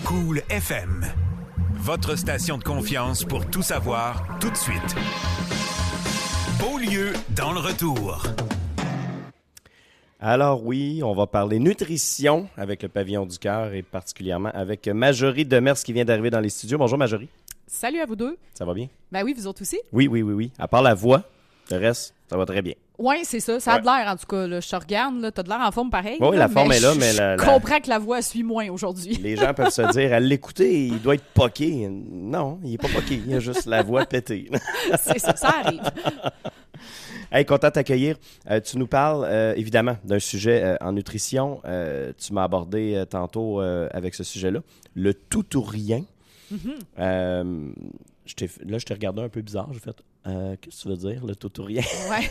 Cool FM, votre station de confiance pour tout savoir tout de suite. Beaulieu dans le retour. Alors oui, on va parler nutrition avec le Pavillon du Cœur et particulièrement avec Marjorie Demers qui vient d'arriver dans les studios. Bonjour Marjorie. Salut à vous deux. Ça va bien? Ben oui, vous autres aussi? Oui. À part la voix, le reste, ça va très bien. Oui, c'est ça. Ça a de l'air, en tout cas. Là. Je te regarde, là, t'as de l'air en forme pareil. Oui, la forme est là, mais je comprends que la voix suit moins aujourd'hui. Les gens peuvent se dire, à l'écouter, il doit être poqué. Non, il n'est pas poqué. Il a juste la voix pétée. C'est ça, ça arrive. Hey, content de t'accueillir. Tu nous parles, évidemment, d'un sujet en nutrition. Tu m'as abordé tantôt avec ce sujet-là. Le tout ou rien. Mm-hmm. Je t'ai regardé un peu bizarre. J'ai fait, qu'est-ce que tu veux dire, le tout ou rien? Ouais.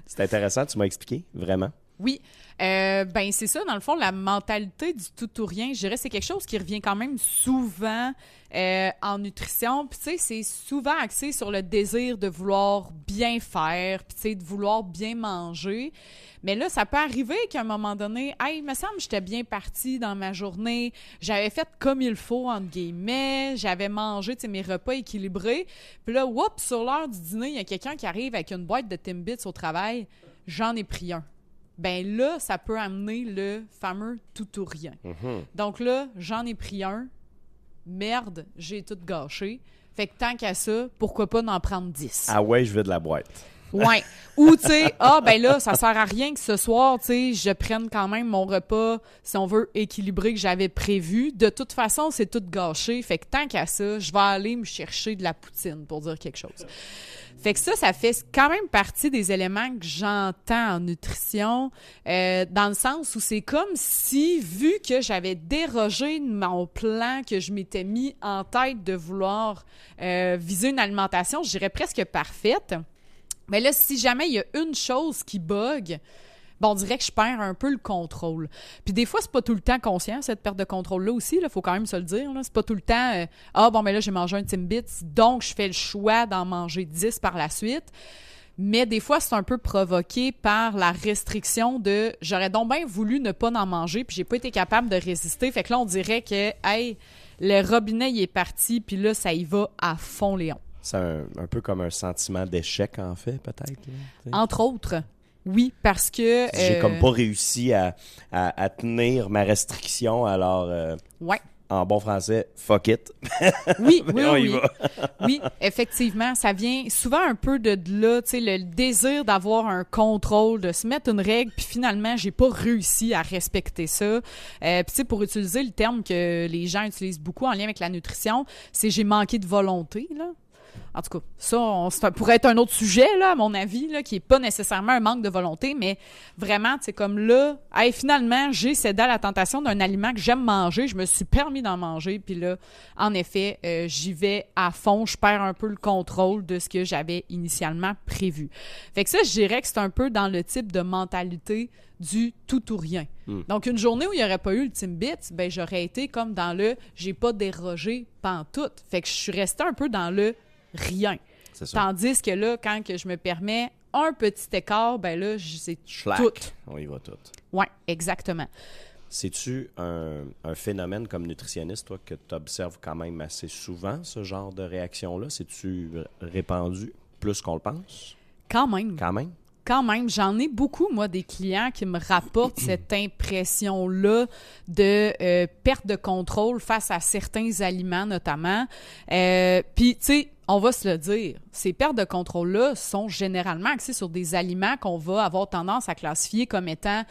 C'est intéressant, tu m'as expliqué, vraiment. Oui. Ben c'est ça, dans le fond, la mentalité du tout ou rien, je dirais, c'est quelque chose qui revient quand même souvent en nutrition. Puis tu sais, c'est souvent axé sur le désir de vouloir bien faire, puis tu sais, de vouloir bien manger. Mais là, ça peut arriver qu'à un moment donné, hey, il me semble que j'étais bien partie dans ma journée, j'avais fait comme il faut, entre guillemets, j'avais mangé, tu sais, mes repas équilibrés. Puis là, whoop, sur l'heure du dîner, il y a quelqu'un qui arrive avec une boîte de Timbits au travail, j'en ai pris un. Ben là, ça peut amener le fameux tout ou rien. Mm-hmm. Donc là, j'en ai pris un. Merde, j'ai tout gâché. Fait que tant qu'à ça, pourquoi pas en prendre 10? Ah ouais, je veux de la boîte. Ouais. Ou, tu sais, ben là, ça sert à rien que ce soir, tu sais, je prenne quand même mon repas, si on veut, équilibré que j'avais prévu. De toute façon, c'est tout gâché. Fait que tant qu'à ça, je vais aller me chercher de la poutine, pour dire quelque chose. Fait que ça fait quand même partie des éléments que j'entends en nutrition, dans le sens où c'est comme si, vu que j'avais dérogé de mon plan que je m'étais mis en tête de vouloir viser une alimentation, je dirais presque parfaite, mais là, si jamais il y a une chose qui bug, ben on dirait que je perds un peu le contrôle. Puis des fois, c'est pas tout le temps conscient, cette perte de contrôle-là aussi, il faut quand même se le dire. Là. C'est pas tout le temps mais là, j'ai mangé un Timbits, donc je fais le choix d'en manger 10 par la suite. Mais des fois, c'est un peu provoqué par la restriction de j'aurais donc bien voulu ne pas en manger, puis j'ai pas été capable de résister. Fait que là, on dirait que, hey, le robinet, il est parti, puis là, ça y va à fond, Léon. C'est un peu comme un sentiment d'échec, en fait, peut-être. Là, entre autres. Oui, parce que... J'ai comme pas réussi à tenir ma restriction, alors... ouais. En bon français, fuck it. Oui, oui. Oui, effectivement, ça vient souvent un peu de là, tu sais, le désir d'avoir un contrôle, de se mettre une règle, puis finalement, j'ai pas réussi à respecter ça. Puis tu sais, pour utiliser le terme que les gens utilisent beaucoup en lien avec la nutrition, c'est j'ai manqué de volonté, là. En tout cas, ça pourrait être un autre sujet, là, à mon avis, là, qui n'est pas nécessairement un manque de volonté, mais vraiment, c'est comme là, hey, finalement, j'ai cédé à la tentation d'un aliment que j'aime manger, je me suis permis d'en manger, puis là, en effet, j'y vais à fond, je perds un peu le contrôle de ce que j'avais initialement prévu. Fait que ça, je dirais que c'est un peu dans le type de mentalité du tout ou rien. Donc, une journée où il n'y aurait pas eu le Timbits, ben j'aurais été comme dans le « j'ai pas dérogé pantoute ». Fait que je suis restée un peu dans le rien. C'est ça. Tandis que là, quand que je me permets un petit écart, ben là, c'est tout. On y va tout. Oui, exactement. C'est-tu un phénomène comme nutritionniste, toi, que tu observes quand même assez souvent, ce genre de réaction-là? C'est-tu répandu plus qu'on le pense? Quand même. Quand même, j'en ai beaucoup, moi, des clients qui me rapportent cette impression-là de perte de contrôle face à certains aliments, notamment. Puis, tu sais, on va se le dire, ces pertes de contrôle-là sont généralement axées sur des aliments qu'on va avoir tendance à classifier comme étant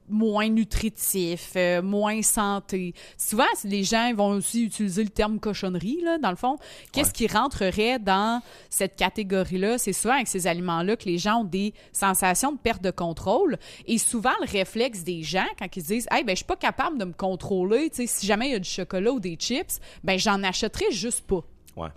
moins nutritifs, moins santé. Souvent, les gens vont aussi utiliser le terme cochonnerie, là, dans le fond. Qu'est-ce qui rentrerait dans cette catégorie-là? C'est souvent avec ces aliments-là que les gens ont des sensations de perte de contrôle. Et souvent, le réflexe des gens, quand ils se disent « Hey, ben, je suis pas capable de me contrôler, tu sais, si jamais il y a du chocolat ou des chips, ben, j'en achèterai juste pas. » Ouais.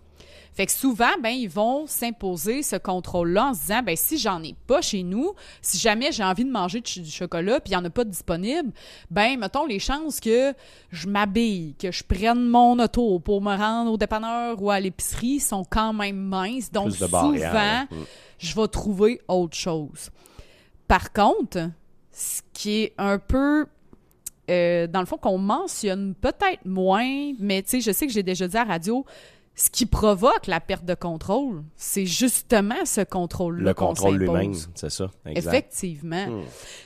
Fait que souvent, ben, ils vont s'imposer ce contrôle-là en se disant, ben, si j'en ai pas chez nous, si jamais j'ai envie de manger du chocolat puis il n'y en a pas de disponible, ben, mettons, les chances que je m'habille, que je prenne mon auto pour me rendre au dépanneur ou à l'épicerie sont quand même minces. Donc, souvent, je vais trouver autre chose. Par contre, ce qui est un peu dans le fond, qu'on mentionne peut-être moins, mais tu sais, je sais que j'ai déjà dit à la radio, ce qui provoque la perte de contrôle, c'est justement ce contrôle-là Le qu'on contrôle s'impose. lui-même, c'est ça. Exact. Effectivement.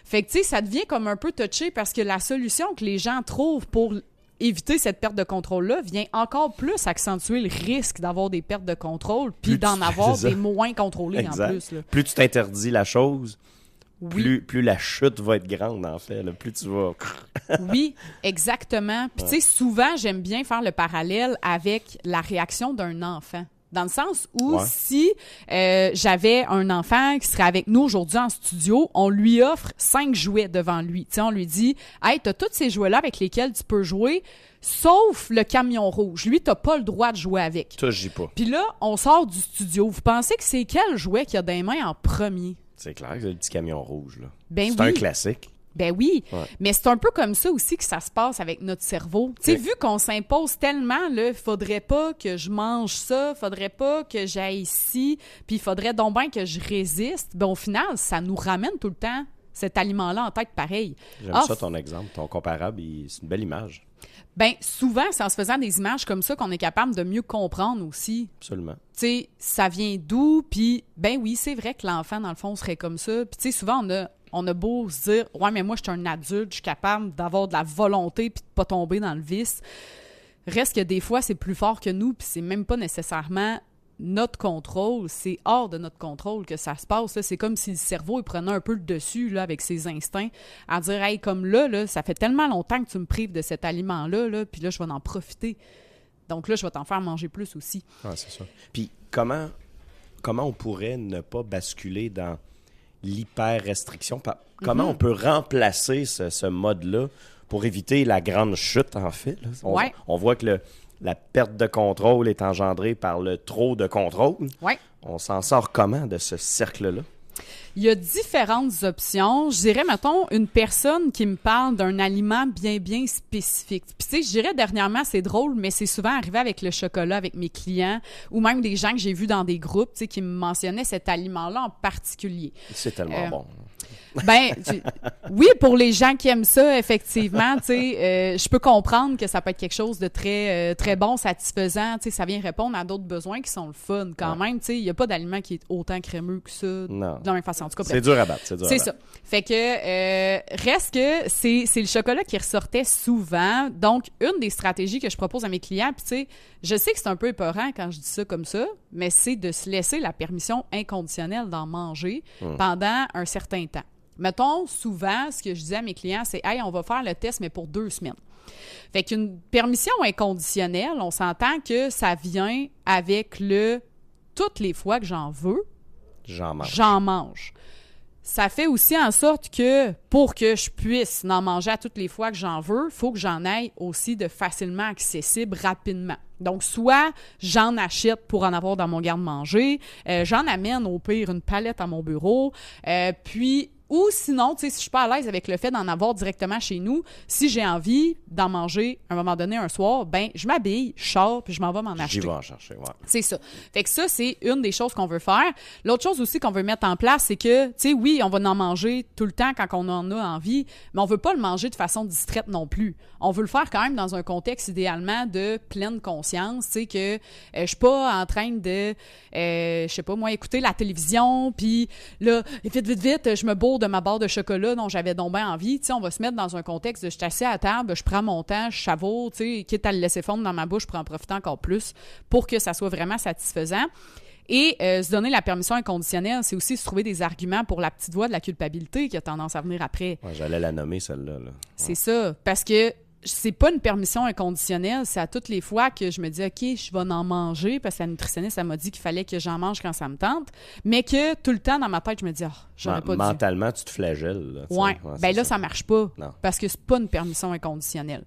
Fait que, tu sais, ça devient comme un peu touché parce que la solution que les gens trouvent pour éviter cette perte de contrôle-là vient encore plus accentuer le risque d'avoir des pertes de contrôle puis d'en avoir des moins contrôlés exact. en plus. Là. Plus tu t'interdis la chose, Oui. plus la chute va être grande, en fait. Là. Plus tu vas... Oui, exactement. Puis, tu sais, souvent, j'aime bien faire le parallèle avec la réaction d'un enfant. Dans le sens où si j'avais un enfant qui serait avec nous aujourd'hui en studio, on lui offre 5 jouets devant lui. Tu sais, on lui dit « Hey, t'as tous ces jouets-là avec lesquels tu peux jouer, sauf le camion rouge. Lui, t'as pas le droit de jouer avec. » Ça, j'y pas. Puis là, on sort du studio. Vous pensez que c'est quel jouet qu'il y a dans les mains en premier? C'est clair que c'est le petit camion rouge. Là. Ben c'est oui. un classique. Ben oui, Ouais. mais c'est un peu comme ça aussi que ça se passe avec notre cerveau. Tu sais, vu qu'on s'impose tellement, là, faudrait pas que je mange ça, faudrait pas que j'aille ici, puis il faudrait donc bien que je résiste. Ben au final, ça nous ramène tout le temps cet aliment-là en tête pareil. J'aime ça ton exemple, ton comparable, c'est une belle image. Ben souvent, c'est en se faisant des images comme ça qu'on est capable de mieux comprendre aussi. Absolument. Tu sais, ça vient d'où, puis ben oui, c'est vrai que l'enfant, dans le fond, serait comme ça. Puis tu sais, souvent, on a beau se dire « Ouais, mais moi, je suis un adulte, je suis capable d'avoir de la volonté puis de pas tomber dans le vice. » Reste que des fois, c'est plus fort que nous, puis c'est même pas nécessairement notre contrôle. C'est hors de notre contrôle que ça se passe. Là. C'est comme si le cerveau il prenait un peu le dessus là, avec ses instincts, à dire « Hey, comme là, ça fait tellement longtemps que tu me prives de cet aliment-là, là, puis là, je vais en profiter. Donc là, je vais t'en faire manger plus aussi. » Ah, c'est ça. Puis comment on pourrait ne pas basculer dans l'hyper-restriction? Comment on peut remplacer ce mode-là pour éviter la grande chute, en fait? Là? On voit que la perte de contrôle est engendrée par le trop de contrôle. Ouais. On s'en sort comment de ce cercle-là? Il y a différentes options. Je dirais, mettons, une personne qui me parle d'un aliment bien, bien spécifique. Puis, tu sais, je dirais, dernièrement, c'est drôle, mais c'est souvent arrivé avec le chocolat, avec mes clients, ou même des gens que j'ai vus dans des groupes, tu sais, qui me mentionnaient cet aliment-là en particulier. C'est tellement bon. Ben, oui, pour les gens qui aiment ça, effectivement, tu sais, je peux comprendre que ça peut être quelque chose de très, très bon, satisfaisant, tu sais, ça vient répondre à d'autres besoins qui sont le fun quand même, tu sais, il n'y a pas d'aliment qui est autant crémeux que ça, Non. de la même façon. En tout cas, C'est dur à battre, c'est ça. Fait que, reste que c'est le chocolat qui ressortait souvent. Donc, une des stratégies que je propose à mes clients, puis tu sais, je sais que c'est un peu épeurant quand je dis ça comme ça, mais c'est de se laisser la permission inconditionnelle d'en manger pendant un certain temps. Mettons, souvent, ce que je dis à mes clients, c'est « Hey, on va faire le test, mais pour 2 semaines. » Fait qu'une permission inconditionnelle, on s'entend que ça vient avec le « toutes les fois que j'en veux, j'en mange. » Ça fait aussi en sorte que pour que je puisse en manger à toutes les fois que j'en veux, il faut que j'en aille aussi de facilement accessible rapidement. Donc, soit j'en achète pour en avoir dans mon garde-manger, j'en amène au pire une palette à mon bureau, puis... Ou sinon, tu sais, si je suis pas à l'aise avec le fait d'en avoir directement chez nous, si j'ai envie d'en manger à un moment donné un soir, ben je m'habille, je sors, puis je m'en vais m'en acheter. J'y vais en chercher, ouais. C'est ça. Fait que ça, c'est une des choses qu'on veut faire. L'autre chose aussi qu'on veut mettre en place, c'est que, tu sais, oui, on va en manger tout le temps quand on en a envie, mais on veut pas le manger de façon distraite non plus. On veut le faire quand même dans un contexte idéalement de pleine conscience, tu sais, que je suis pas en train de, je sais pas moi, écouter la télévision, puis là, vite, je me bourre de ma barre de chocolat dont j'avais donc bien envie. Tu sais, on va se mettre dans un contexte de je suis assis à table, je prends mon temps, je savoure, tu sais, quitte à le laisser fondre dans ma bouche pour en profiter encore plus pour que ça soit vraiment satisfaisant. Et se donner la permission inconditionnelle, c'est aussi se trouver des arguments pour la petite voix de la culpabilité qui a tendance à venir après. Ouais, j'allais la nommer, celle-là. Là. C'est ça, parce que c'est pas une permission inconditionnelle, c'est à toutes les fois que je me dis « OK, je vais en manger » parce que la nutritionniste, elle m'a dit qu'il fallait que j'en mange quand ça me tente, mais que tout le temps, dans ma tête, je me dis « Oh, j'aurais pas dû. » Mentalement, tu te flagelles. Là, ouais, ben là, ça marche pas, non. Parce que c'est pas une permission inconditionnelle.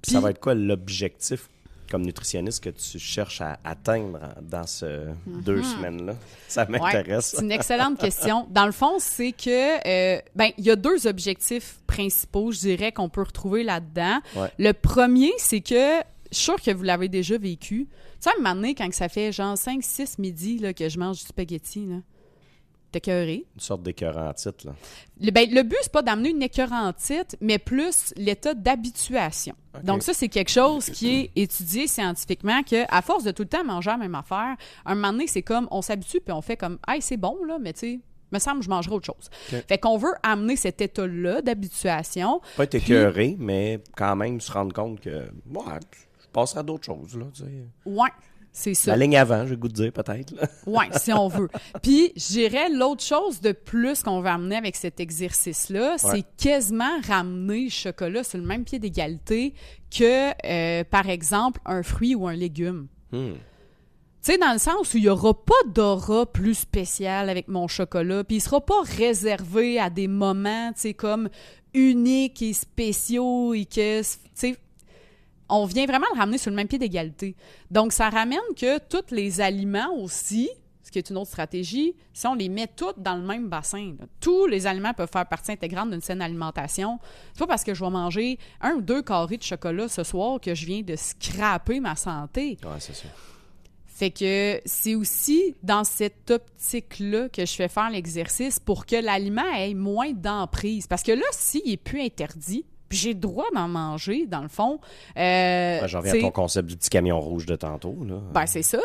Puis, ça va être quoi l'objectif comme nutritionniste que tu cherches à atteindre dans ce 2 semaines-là? Ça m'intéresse. Ouais, c'est une excellente question. Dans le fond, c'est que il y a 2 objectifs principaux, je dirais, qu'on peut retrouver là-dedans. Ouais. Le premier, c'est que, je suis sûre que vous l'avez déjà vécu. Tu sais, à un moment donné, quand ça fait genre 5-6 midi là, que je mange du spaghetti, là, écœurée. Une sorte d'écœurantite, là. Le but, c'est pas d'amener une écœurantite, mais plus l'état d'habituation. Okay. Donc ça, c'est quelque chose qui est étudié scientifiquement, qu'à force de tout le temps manger la même affaire, un moment donné, c'est comme, on s'habitue, puis on fait comme, « Hey, c'est bon, là, mais tu sais, me semble que je mangerai autre chose. Okay. » Fait qu'on veut amener cet état-là d'habituation. Pas être écœuré, mais quand même se rendre compte que, ouais, je passerai à d'autres choses, là, tu sais. Ouais. C'est ça. La ligne avant, j'ai le goût de dire, peut-être. Oui, si on veut. Puis, je dirais, l'autre chose de plus qu'on va amener avec cet exercice-là, c'est quasiment ramener le chocolat sur le même pied d'égalité que, par exemple, un fruit ou un légume. Tu sais, dans le sens où il n'y aura pas d'aura plus spécial avec mon chocolat, puis il ne sera pas réservé à des moments, tu sais, comme uniques et spéciaux et que, tu sais, on vient vraiment le ramener sur le même pied d'égalité. Donc, ça ramène que tous les aliments aussi, ce qui est une autre stratégie, si on les met tous dans le même bassin, là, tous les aliments peuvent faire partie intégrante d'une saine alimentation. C'est pas parce que je vais manger 1 ou 2 carrés de chocolat ce soir que je viens de scraper ma santé. Ouais, c'est ça. Fait que c'est aussi dans cette optique-là que je fais faire l'exercice pour que l'aliment ait moins d'emprise. Parce que là, s'il n'est plus interdit, puis j'ai le droit d'en manger, dans le fond. J'en reviens à ton concept du petit camion rouge de tantôt. Là. Ben, c'est ça.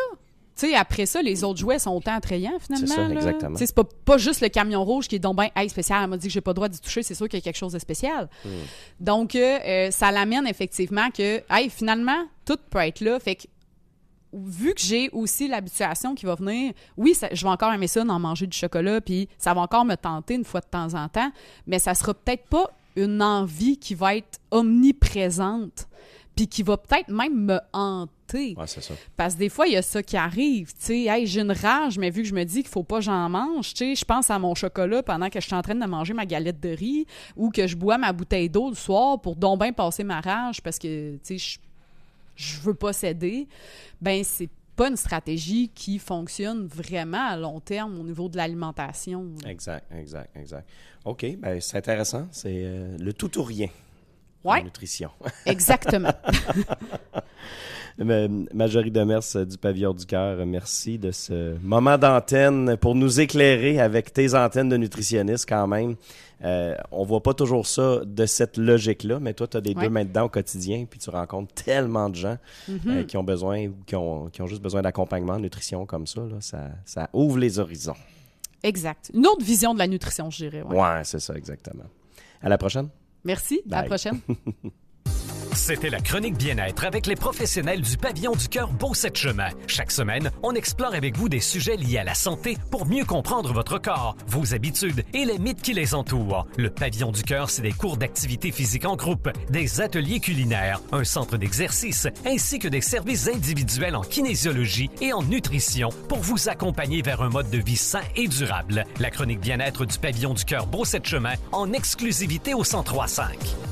Tu sais, après ça, les autres jouets sont autant attrayants, finalement. C'est ça, là. exactement. C'est pas juste le camion rouge qui est donc bien spécial. Elle m'a dit que j'ai pas le droit d'y toucher. C'est sûr qu'il y a quelque chose de spécial. Donc, ça l'amène effectivement que, finalement, tout peut être là. Fait que, vu que j'ai aussi l'habituation qui va venir, oui, je vais encore aimer ça d'en manger du chocolat, puis ça va encore me tenter une fois de temps en temps, mais ça sera peut-être pas une envie qui va être omniprésente, puis qui va peut-être même me hanter. Ouais, c'est ça. Parce que des fois, il y a ça qui arrive, tu sais, hey, j'ai une rage, mais vu que je me dis qu'il faut pas que j'en mange, tu sais, je pense à mon chocolat pendant que je suis en train de manger ma galette de riz, ou que je bois ma bouteille d'eau le soir pour donc bien passer ma rage, parce que, tu sais, je veux pas céder. Ben, c'est pas une stratégie qui fonctionne vraiment à long terme au niveau de l'alimentation. Exact. OK, ben c'est intéressant. C'est le tout ou rien en nutrition. Exactement. Marjorie Demers du Pavillon du Cœur, merci de ce moment d'antenne pour nous éclairer avec tes antennes de nutritionniste quand même. On voit pas toujours ça de cette logique-là, mais toi, tu as des deux mains dedans au quotidien, puis tu rencontres tellement de gens qui ont besoin ou qui ont juste besoin d'accompagnement en nutrition comme ça. Là, ça ouvre les horizons. Exact. Une autre vision de la nutrition, je dirais. Ouais, c'est ça, exactement. À la prochaine. Merci. Bye. À la prochaine. C'était la chronique bien-être avec les professionnels du Pavillon du Cœur Beauceps-Chemin. Chaque semaine, on explore avec vous des sujets liés à la santé pour mieux comprendre votre corps, vos habitudes et les mythes qui les entourent. Le Pavillon du Cœur, c'est des cours d'activité physique en groupe, des ateliers culinaires, un centre d'exercice, ainsi que des services individuels en kinésiologie et en nutrition pour vous accompagner vers un mode de vie sain et durable. La chronique bien-être du Pavillon du Cœur Beauceps-Chemin en exclusivité au 103.5.